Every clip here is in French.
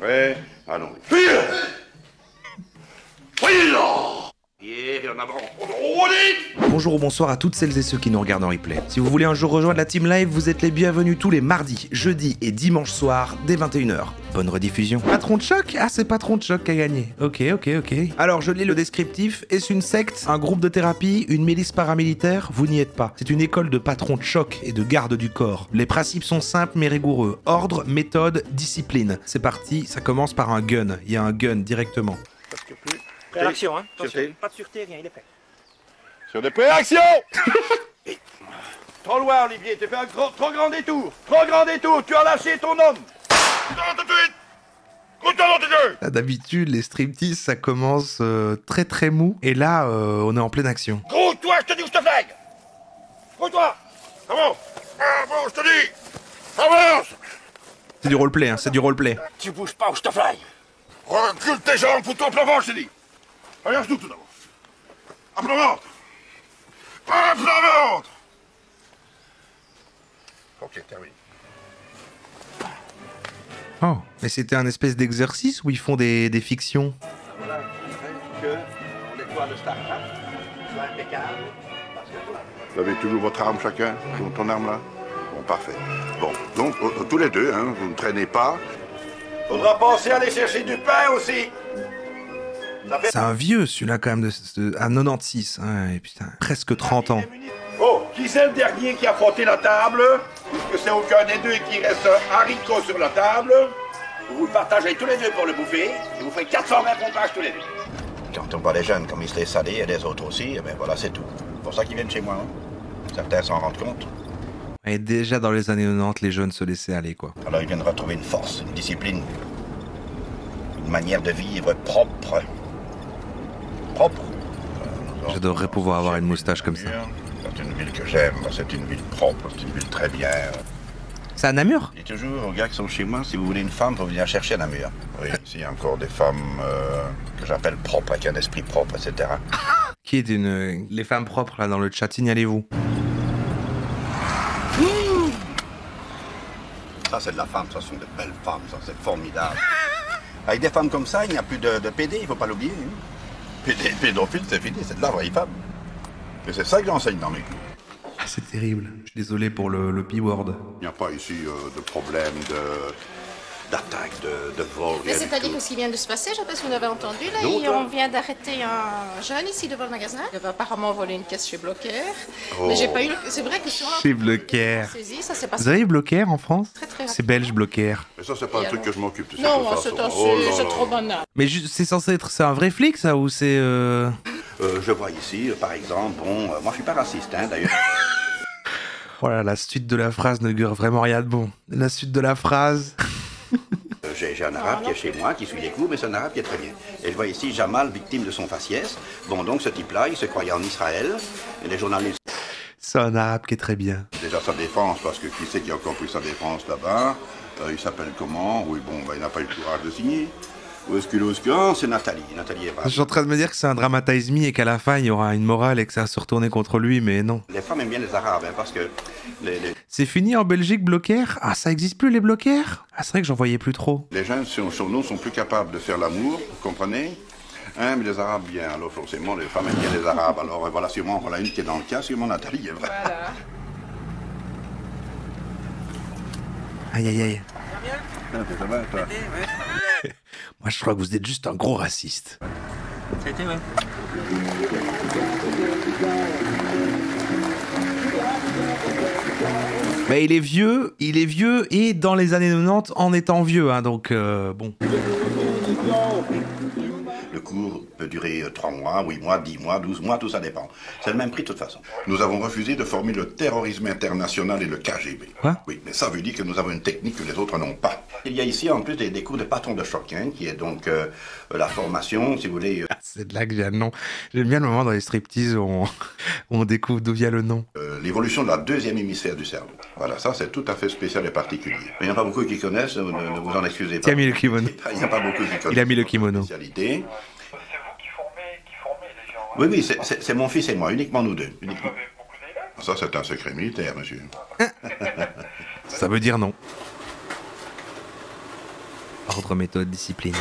Ouais, allons. Fille! Fille là! Et en avant. Bonjour ou bonsoir à toutes celles et ceux qui nous regardent en replay. Si vous voulez un jour rejoindre la Team Live, vous êtes les bienvenus tous les mardis, jeudis et dimanches soirs dès 21h. Bonne rediffusion. Patron de choc? Ah, c'est Patron de choc qui a gagné. Ok. Alors, je lis le descriptif. Est-ce une secte, un groupe de thérapie, une milice paramilitaire? Vous n'y êtes pas. C'est une école de patrons de choc et de garde du corps. Les principes sont simples mais rigoureux. Ordre, méthode, discipline. C'est parti, ça commence par un gun. Il y a un gun directement. Réaction, hein. Attention, Sûreté. pas de sûreté, rien, il est prêt. Sur des préactions! Trop loin, Olivier, tu fais un trop grand détour! Trop grand détour, tu as lâché ton homme! Tout de suite! Couteau dans tes yeux! Là, d'habitude, les striptease, ça commence très mou. Et là, on est en pleine action. Gros, toi, je te dis où je te flingue! Gros, toi! Avance! Avance, je te dis! Avance! C'est du roleplay, hein, c'est du roleplay. Tu bouges pas ou je te flingue! Recule tes jambes, fous-toi à plat ventre, je te dis! Allez, à genoux tout d'abord! À plat ventre! À plat ventre! Ok, terminé. Oh, mais c'était un espèce d'exercice où ils font des fictions. Voilà, que l'étoile de Starcraft soit impeccable, parce que toi... Vous avez toujours votre arme chacun? Ton arme là? Bon, parfait. Bon, donc, tous les deux, hein, vous ne traînez pas. Faudra penser à aller chercher du pain aussi. Ça fait... C'est un vieux, celui-là, quand même, à 96. Hein, et putain, presque 30 ans. Oh, qui c'est le dernier qui a frotté la table? Puisque c'est aucun des deux et qu'il reste un haricot sur la table. Vous le partagez tous les deux pour le bouffer, et vous ferez 420 pompages tous les deux. Quand on voit les jeunes comme ils se laissent aller, et les autres aussi, et bien voilà, c'est tout. C'est pour ça qu'ils viennent chez moi. Hein. Certains s'en rendent compte. Et déjà dans les années 90, les jeunes se laissaient aller, quoi. Alors ils viennent retrouver une force, une discipline, une manière de vivre propre. Propre. J'adorerais pouvoir avoir une moustache comme ça. C'est une ville que j'aime, c'est une ville propre, c'est une ville très bien. C'est à Namur? Je dis toujours aux gars qui sont chez moi, si vous voulez une femme, il faut venir chercher à Namur. Oui, s'il y a encore des femmes que j'appelle propres, avec un esprit propre, etc. Qui est les femmes propres, là, dans le chat, signalez-vous. Ça, c'est de la femme, ça sont de belles femmes, ça, c'est formidable. Avec des femmes comme ça, il n'y a plus de PD, il ne faut pas l'oublier. Hein. Pédophile, c'est fini, c'est de la vraie femme. Et c'est ça que j'enseigne dans mes cours. Ah, c'est terrible. Je suis désolé pour le P-word. Il n'y a pas ici de problème d'attaque, de vol. Mais c'est-à-dire que ce qui vient de se passer, je ne sais pas si vous avez entendu, là, on vient d'arrêter un jeune ici devant le magasin. Il avait apparemment volé une caisse chez Blocker. Oh. Mais j'ai pas eu. C'est vrai que sur Chez Blocker. saisi, ça s'est passé. Vous avez Blocker en France? Très C'est rapide. belge, Blocker. Mais ça, c'est pas un truc que je m'occupe, tu sais, Non, de toute c'est façon. c'est trop banal. Mais c'est censé être... C'est un vrai flic, ça, ou c'est... Je vois ici, par exemple, bon, moi je suis pas raciste, hein, d'ailleurs. Voilà, la suite de la phrase ne gure vraiment rien de bon. La suite de la phrase... J'ai un arabe qui est chez moi, qui suit les cours, mais c'est un arabe qui est très bien. Et je vois ici Jamal, victime de son faciès. Bon, donc ce type-là, il se croyait en Israël. Et les journalistes... C'est un arabe qui est très bien. Déjà sa défense, parce que qui sait qui a encore pris sa défense là-bas? Il s'appelle comment? Oui, bon, il n'a pas eu le courage de signer. Où est-ce qu'il est? C'est Nathalie. Nathalie est Je suis en train de me dire que c'est un dramatize me et qu'à la fin, il y aura une morale et que ça va se retourner contre lui, mais non. Les femmes aiment bien les arabes, hein, parce que... C'est fini en Belgique, Blocker? Ah, ça existe plus, les Blockers? Ah, c'est vrai que j'en voyais plus trop. Les jeunes sur nous sont plus capables de faire l'amour, vous comprenez? Hein, mais les arabes bien, alors forcément les femmes aiment bien les arabes. Alors voilà, sûrement, voilà une qui est dans le cas, sûrement Nathalie est vraie. Voilà. Aïe. Ça va, toi? Moi, je crois que vous êtes juste un gros raciste. C'était, ouais. Mais il est vieux et dans les années 90 en étant vieux, hein, donc bon. Le cours peut durer 3 mois, 8 mois, 10 mois, 12 mois, tout ça dépend. C'est le même prix de toute façon. Nous avons refusé de former le terrorisme international et le KGB. Quoi? Oui, mais ça veut dire que nous avons une technique que les autres n'ont pas. Il y a ici en plus des cours de patron de choc, hein, qui est donc la formation, si vous voulez... C'est de là que vient le nom. J'aime bien le moment dans les striptease où on découvre d'où vient le nom. L'évolution de la deuxième hémisphère du cerveau. Voilà, ça c'est tout à fait spécial et particulier. Il n'y en a pas beaucoup qui connaissent, ne vous en excusez pas. Qui a mis le kimono? Il n'y a pas beaucoup qui connaissent. Il a mis le kimono. Spécialité. C'est vous qui formez les gens. Oui, oui, c'est mon fils et moi, uniquement nous deux. Vous avez beaucoup d'élèves. Ça, c'est un secret militaire, monsieur. Ça veut dire non. Ordre, méthode, discipline.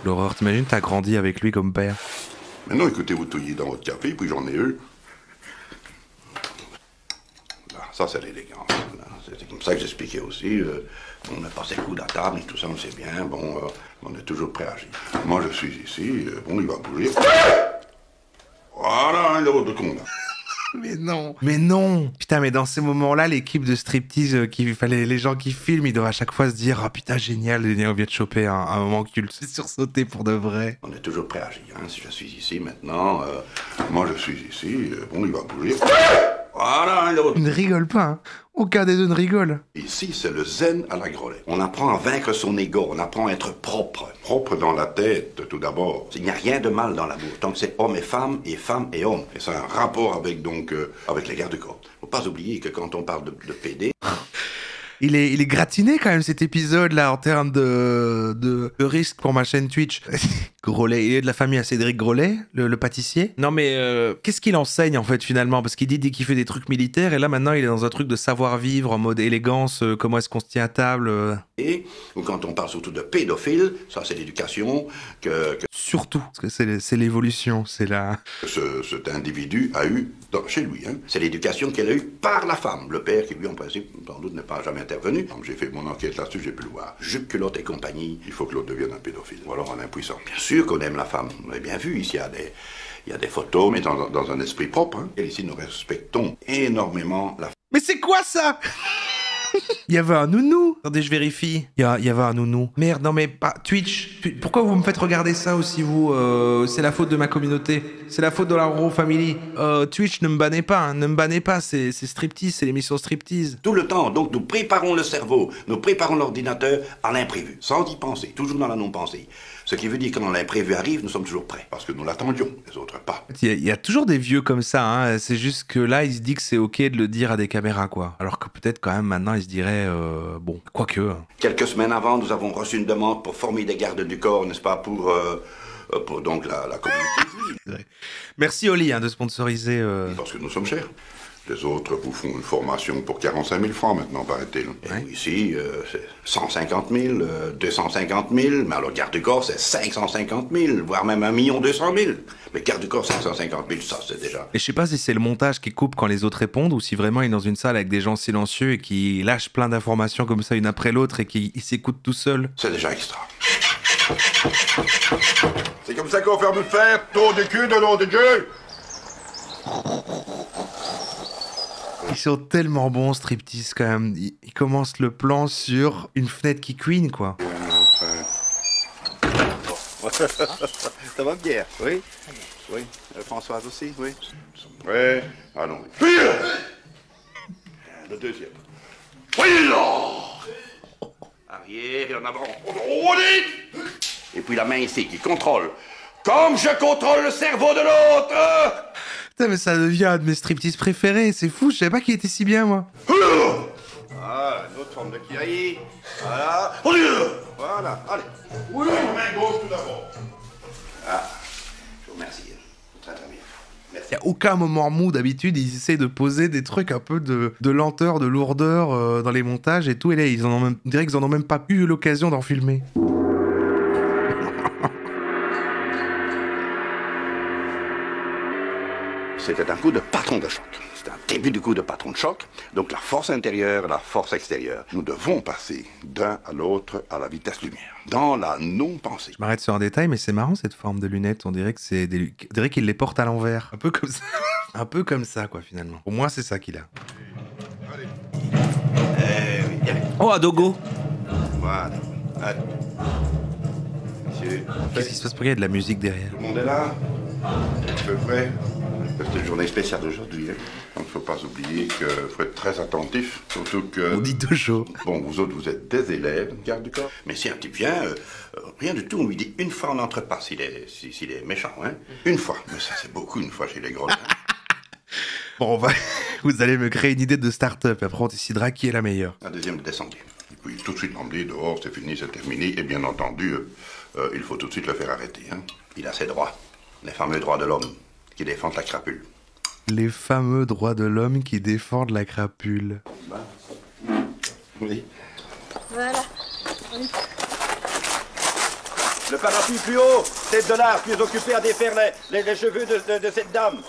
L'horreur, t'imagines, t'as grandi avec lui comme père. Maintenant, écoutez, vous touillez dans votre café, puis j'en ai eu. Là, ça, c'est l'élégance. C'est comme ça que j'expliquais aussi. On a passé le coup de la table, et tout ça, on sait bien. Bon, on est toujours prêt à agir. Moi, je suis ici. Bon, il va bouger. Voilà, un euro de con, là. Mais non. Mais non. Putain, mais dans ces moments-là, l'équipe de striptease, les gens qui filment, ils doivent à chaque fois se dire, ah putain, génial, on vient de choper un moment culte. C'est sursauté pour de vrai. On est toujours prêt à agir. Hein. Si je suis ici maintenant, moi je suis ici. Bon, il va bouger. Voilà, un euro. Ils ne rigolent pas, hein. Aucun des deux ne rigole. Ici, c'est le zen à la Grolet. On apprend à vaincre son ego, on apprend à être propre. Propre dans la tête, tout d'abord. Il n'y a rien de mal dans l'amour, tant que c'est homme et femme et homme. Et ça a un rapport avec, avec les gardes-corps. Faut pas oublier que quand on parle de PD... Il est gratiné quand même cet épisode là en termes de risque pour ma chaîne Twitch. Grolet, il est de la famille à Cédric Grolet, le pâtissier. Non mais qu'est-ce qu'il enseigne en fait finalement? Parce qu'il dit qu'il fait des trucs militaires et là maintenant il est dans un truc de savoir-vivre en mode élégance, comment est-ce qu'on se tient à table. Ou quand on parle surtout de pédophile, ça c'est l'éducation que... Surtout, parce que c'est l'évolution, c'est la... Cet individu a eu chez lui. Hein. C'est l'éducation qu'elle a eue par la femme. Le père qui lui en principe sans doute n'est pas jamais intervenu. Comme j'ai fait mon enquête là-dessus, j'ai pu le voir. Jupe, culotte et compagnie, il faut que l'autre devienne un pédophile. Ou alors un impuissant. Bien sûr qu'on aime la femme. Vous l'avez bien vu, ici il y a des photos, mais dans un esprit propre. Hein. Et ici nous respectons énormément la femme. Mais c'est quoi ça? Il y avait un nounou. Attendez, je vérifie. Il y avait un nounou. Merde, non mais pas Twitch. Pourquoi vous me faites regarder ça aussi, vous? C'est la faute de ma communauté. C'est la faute de la Raw Family. Twitch, ne me bannez pas. Hein. Ne me bannez pas. C'est striptease, c'est l'émission striptease. Tout le temps, donc nous préparons le cerveau, nous préparons l'ordinateur à l'imprévu, sans y penser, toujours dans la non-pensée. Ce qui veut dire que quand l'imprévu arrive, nous sommes toujours prêts. Parce que nous l'attendions, les autres pas. Il y a toujours des vieux comme ça, hein. C'est juste que là, il se dit que c'est ok de le dire à des caméras, quoi. Alors que peut-être quand même maintenant, il se dirait, bon, quoique. Hein. Quelques semaines avant, nous avons reçu une demande pour former des gardes du corps, n'est-ce pas, pour donc la communauté. Merci Oli hein, de sponsoriser. Parce que nous sommes chers. Les autres vous font une formation pour 45 000 francs maintenant, paraît-il. Ouais. Et ici, c'est 150 000, 250 000, mais alors garde du corps, c'est 550 000, voire même 1 200 000. Mais garde du corps, 550 000, ça c'est déjà... Et je sais pas si c'est le montage qui coupe quand les autres répondent, ou si vraiment il est dans une salle avec des gens silencieux et qui lâchent plein d'informations comme ça une après l'autre et qui s'écoutent tout seul. C'est déjà extra. C'est comme ça qu'on fait me faire, tour de cul de nom de Dieu. Ils sont tellement bons, striptease, quand même. Ils commencent le plan sur une fenêtre qui queen, quoi. Ça va bien, oui? Oui. Françoise aussi, oui? Oui, allons. Le deuxième. Oui, là! Arrière et en avant. Et puis la main ici qui contrôle. Comme je contrôle le cerveau de l'autre! Putain, mais ça devient un de mes striptease préférés, c'est fou, je savais pas qu'il était si bien, moi. Ah, une autre forme de kiaï. Voilà. Voilà, allez. Oui, main gauche tout d'abord. Ah, je vous remercie. Très très bien. Merci. Il n'y a aucun moment mou, d'habitude, ils essaient de poser des trucs un peu de lenteur, de lourdeur dans les montages et tout, et là, on dirait qu'ils en ont même pas eu l'occasion d'en filmer. C'était un coup de patron de choc. C'était un début du coup de patron de choc. Donc la force intérieure, la force extérieure. Nous devons passer d'un à l'autre à la vitesse lumière. Dans la non-pensée. Je m'arrête sur un détail, mais c'est marrant cette forme de lunettes. On dirait que on dirait qu'il les porte à l'envers. Un peu comme ça. Un peu comme ça, quoi, finalement. Au moins, c'est ça qu'il a. Allez. Oui, allez. Oh, un dogo. Voilà. Allez. Monsieur. Qu'est-ce qui se passe? Pourquoi il y a de la musique derrière? Tout le monde est là? À peu près. C'est une journée spéciale d'aujourd'hui. Hein. Donc, il ne faut pas oublier qu'il faut être très attentif. Surtout que... On dit dojo. Bon, vous autres, vous êtes des élèves, garde du corps. Mais si un type vient, rien du tout, on lui dit une fois, on n'entre pas s'il est méchant. Hein. Une fois. Mais ça, c'est beaucoup, une fois, chez les gros. Hein. Bon, vous allez me créer une idée de start-up. Après, on décidera qui est la meilleure. La deuxième est descendue. Et puis, tout de suite emmené dehors, c'est fini, c'est terminé. Et bien entendu, il faut tout de suite le faire arrêter. Hein. Il a ses droits. Les fameux droits de l'homme. Qui défendent la crapule. Les fameux droits de l'homme qui défendent la crapule. Oui. Voilà. Le parapluie plus haut, 7 $. Tu es occupé à défaire les cheveux de cette dame.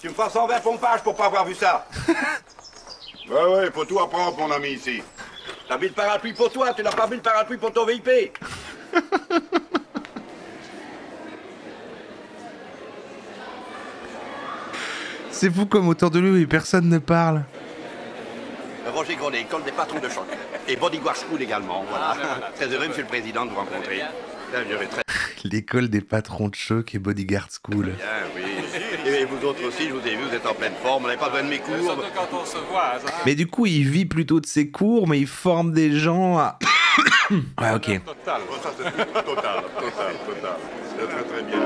Tu me feras 120 pompages pour pas avoir vu ça. Ouais, faut tout apprendre, mon ami, ici. T'as mis le parapluie pour toi, tu n'as pas mis le parapluie pour ton VIP. C'est fou comme autour de lui, personne ne parle. Roger Grolet, école des patrons de choc. Et Bodyguard School également, voilà. Très heureux, monsieur le président, de vous rencontrer. Très L'école des patrons de choc et Bodyguard School. bien, oui. Et vous autres aussi, je vous ai vu, vous êtes en pleine forme, vous n'avez pas besoin de mes cours. Surtout quand on se voit, ça. Mais du coup, il vit plutôt de ses cours, mais il forme des gens à... Ouais, ok. Total. Oh, ça, c'est total. C'est très bien.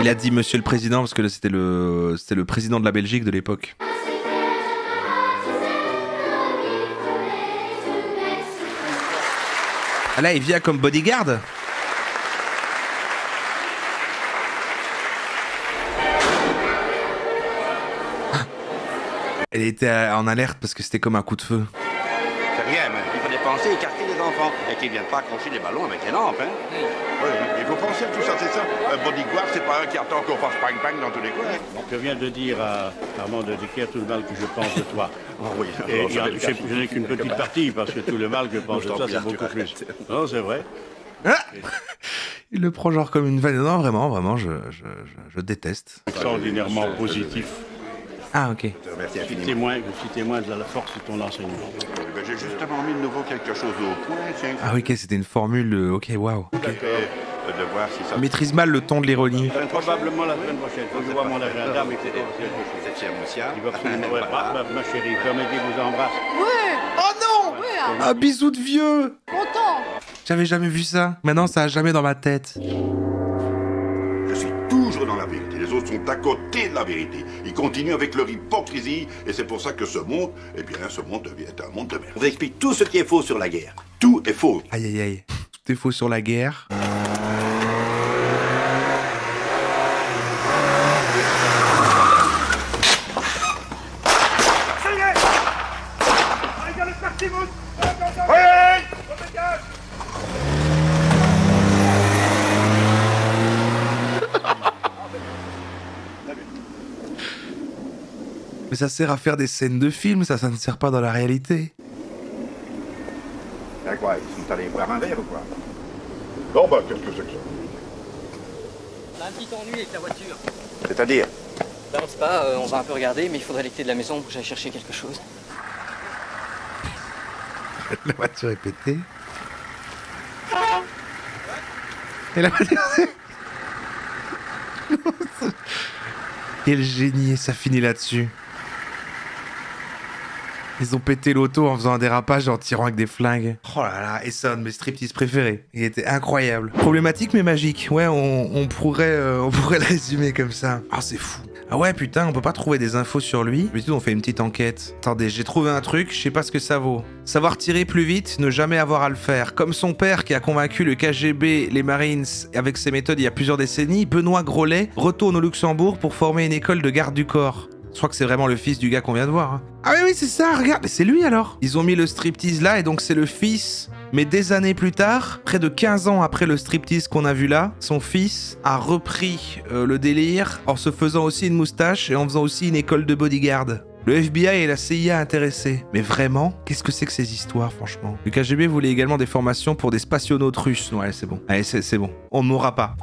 Il a dit Monsieur le Président parce que c'était le président de la Belgique de l'époque. Ah là, il vient comme bodyguard. Elle était en alerte parce que c'était comme un coup de feu. C'est rien, mais il fallait penser à écarter les enfants et qu'ils ne viennent pas accrocher les ballons avec les lampes, hein. Oui, il faut penser à tout ça, c'est ça. Un bodyguard, c'est pas un qui attend qu'on fasse bang-bang dans tous les coins. Je viens de dire à Armand de Decker tout le mal que je pense de toi. Oh oui, Et je n'ai qu'une petite partie, parce que tout le mal que je pense de toi, c'est beaucoup plus. Non, c'est vrai. Ah il le prend genre comme une vanne. Non, vraiment, je déteste. Extraordinairement positif. Ah, ok. Merci Je infiniment. suis témoin de la force de ton enseignement. J'ai justement mis de nouveau quelque chose au point, tiens. Ah, oui, ok, c'était une formule. Ok, waouh. De voir si ça... Il maîtrise mal le ton de l'ironie. Probablement la semaine prochaine. Quand je vois mon agenda, mais Cette chère Moussia. il va absolument... Ouais, ma chérie, permettez vous embrasse. Ouais. Oh non Ouais, hein. Un bisou de vieux. Content. J'avais jamais vu ça. Maintenant, ça a jamais dans ma tête. Je suis toujours dans la vérité. Les autres sont à côté de la vérité. Ils continuent avec leur hypocrisie, et c'est pour ça que ce monde, eh bien, ce monde devient un monde de merde. Je vous explique tout ce qui est faux sur la guerre. Tout est faux. Aïe, aïe, aïe. Tout est faux sur la guerre. Mais ça sert à faire des scènes de film, ça ne sert pas dans la réalité. C'est quoi, ils sont allés boire un verre ou quoi? Non, bah, qu'est-ce que c'est que ça? On a un petit ennui avec la voiture. C'est-à-dire? Ben on sait pas, on va un peu regarder, mais il faudrait les clés de la maison pour que j'aille chercher quelque chose. La voiture est pétée. Et la voiture... Quel génie, ça finit là-dessus. Ils ont pété l'auto en faisant un dérapage et en tirant avec des flingues. Oh là là, et c'est un de mes striptease préférés. Il était incroyable. Problématique mais magique. Ouais, on pourrait le résumer comme ça. Ah, c'est fou. Ah ouais, putain, on peut pas trouver des infos sur lui. Mais tout, on fait une petite enquête. Attendez, j'ai trouvé un truc, je sais pas ce que ça vaut. Savoir tirer plus vite, ne jamais avoir à le faire. Comme son père qui a convaincu le KGB, les Marines, avec ses méthodes il y a plusieurs décennies, Benoît Grolet retourne au Luxembourg pour former une école de garde du corps. Je crois que c'est vraiment le fils du gars qu'on vient de voir. Hein. Ah oui, c'est ça, regarde, mais c'est lui alors. Ils ont mis le striptease là et donc c'est le fils. Mais des années plus tard, près de 15 ans après le striptease qu'on a vu là, son fils a repris le délire en se faisant aussi une moustache et en faisant aussi une école de bodyguard. Le FBI et la CIA intéressés. Mais vraiment, qu'est-ce que c'est que ces histoires, franchement? Le KGB voulait également des formations pour des spationautes russes. Ouais, c'est bon. Allez, c'est bon. On ne mourra pas.